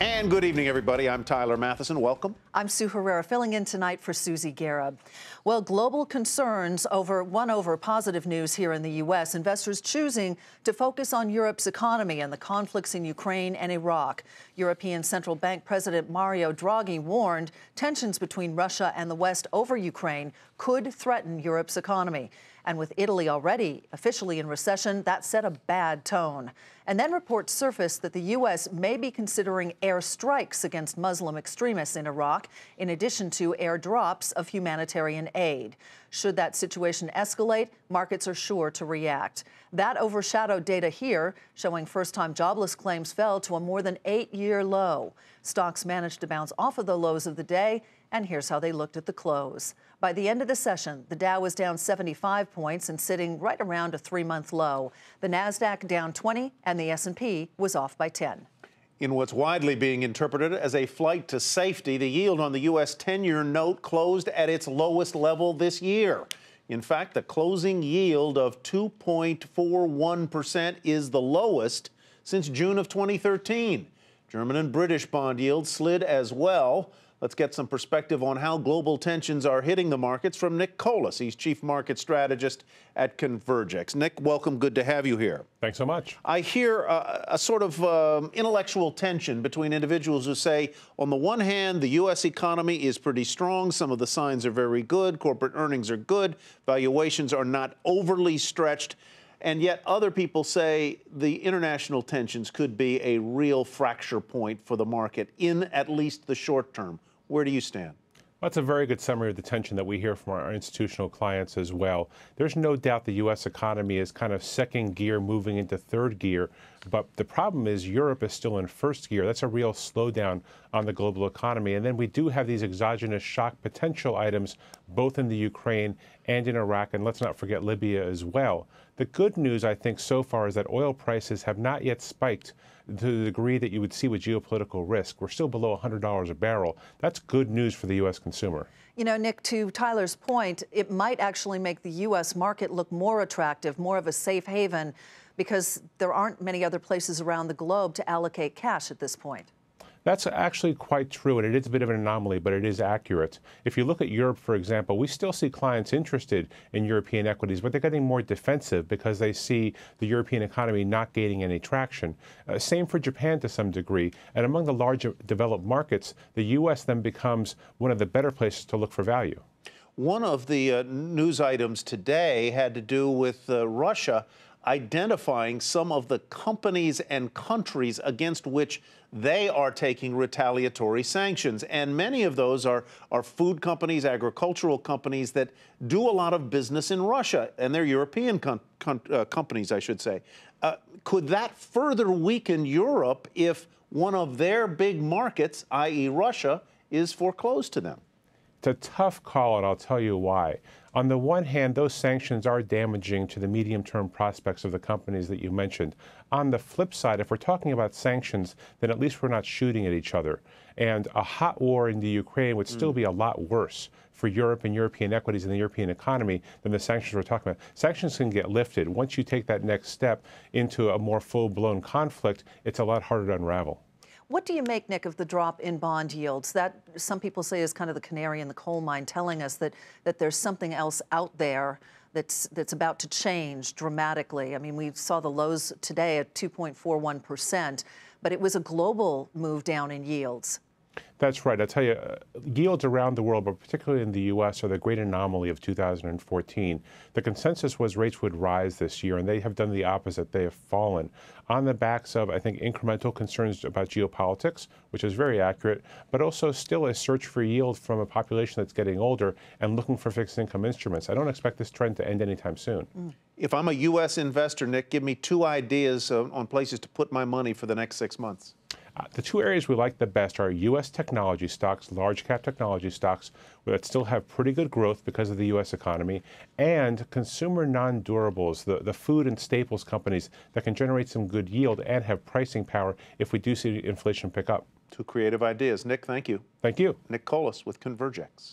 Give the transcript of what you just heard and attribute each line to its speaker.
Speaker 1: And good evening, everybody. I'm Tyler Matheson. Welcome.
Speaker 2: I'm Sue Herrera, filling in tonight for Susie Guerra. Well, global concerns won over positive news here in the U.S., investors choosing to focus on Europe's economy and the conflicts in Ukraine and Iraq. European Central Bank President Mario Draghi warned tensions between Russia and the West over Ukraine could threaten Europe's economy. And with Italy already officially in recession, that set a bad tone. And then reports surfaced that the U.S. may be considering air strikes against Muslim extremists in Iraq, in addition to airdrops of humanitarian aid. Should that situation escalate, markets are sure to react. That overshadowed data here, showing first-time jobless claims fell to a more than 8-year low. Stocks managed to bounce off of the lows of the day, and here's how they looked at the close. By the end of the session, the Dow was down 75 points and sitting right around a 3-month low. The Nasdaq down 20, and the S&P was off by 10.
Speaker 1: In what's widely being interpreted as a flight to safety, the yield on the U.S. 10-year note closed at its lowest level this year. In fact, the closing yield of 2.41% is the lowest since June of 2013. German and British bond yields slid as well. Let's get some perspective on how global tensions are hitting the markets from Nick Colas. He's chief market strategist at Convergex. Nick, welcome. Good to have you here.
Speaker 3: Thanks so much.
Speaker 1: I hear a sort of intellectual tension between individuals who say, on the one hand, the U.S. economy is pretty strong. Some of the signs are very good. Corporate earnings are good. Valuations are not overly stretched. And yet other people say the international tensions could be a real fracture point for the market in at least the short term. Where do you stand?
Speaker 3: That's a very good summary of the tension that we hear from our institutional clients as well. There's no doubt the U.S. economy is kind of second gear moving into third gear. But the problem is Europe is still in first gear. That's a real slowdown on the global economy. And then we do have these exogenous shock potential items, both in the Ukraine and in Iraq. And let's not forget Libya as well. The good news, I think, so far is that oil prices have not yet spiked to the degree that you would see with geopolitical risk. We're still below $100 a barrel. That's good news for the U.S. consumer.
Speaker 2: You know, Nick, to Tyler's point, it might actually make the U.S. market look more attractive, more of a safe haven, because there aren't many other places around the globe to allocate cash at this point.
Speaker 3: That's actually quite true, and it is a bit of an anomaly, but it is accurate. If you look at Europe, for example, we still see clients interested in European equities, but they're getting more defensive because they see the European economy not gaining any traction. Same for Japan to some degree. And among the large developed markets, the U.S. then becomes one of the better places to look for value.
Speaker 1: One of the news items today had to do with Russia identifying some of the companies and countries against which they are taking retaliatory sanctions. And many of those are food companies, agricultural companies that do a lot of business in Russia, and they're European companies, I should say. Could that further weaken Europe if one of their big markets, i.e. Russia, is foreclosed to them?
Speaker 3: It's a tough call, and I'll tell you why. On the one hand, those sanctions are damaging to the medium-term prospects of the companies that you mentioned. On the flip side, if we're talking about sanctions, then at least we're not shooting at each other. And a hot war in the Ukraine would still be a lot worse for Europe and European equities and the European economy than the sanctions we're talking about. Sanctions can get lifted. Once you take that next step into a more full-blown conflict, it's a lot harder to unravel.
Speaker 2: What do you make, Nick, of the drop in bond yields? That, some people say, is kind of the canary in the coal mine, telling us that there's something else out there that's about to change dramatically. I mean, we saw the lows today at 2.41%, but it was a global move down in yields.
Speaker 3: That's right. I'll tell you, yields around the world, but particularly in the U.S., are the great anomaly of 2014. The consensus was rates would rise this year, and they have done the opposite. They have fallen on the backs of, I think, incremental concerns about geopolitics, which is very accurate, but also still a search for yield from a population that's getting older and looking for fixed income instruments. I don't expect this trend to end anytime soon.
Speaker 1: If I'm a U.S. investor, Nick, give me 2 ideas on places to put my money for the next 6 months.
Speaker 3: The 2 areas we like the best are U.S. technology stocks, large cap technology stocks that still have pretty good growth because of the U.S. economy, and consumer non-durables, the food and staples companies that can generate some good yield and have pricing power if we do see inflation pick up.
Speaker 1: 2 creative ideas. Nick, thank you.
Speaker 3: Thank you.
Speaker 1: Nick Colas with Convergex.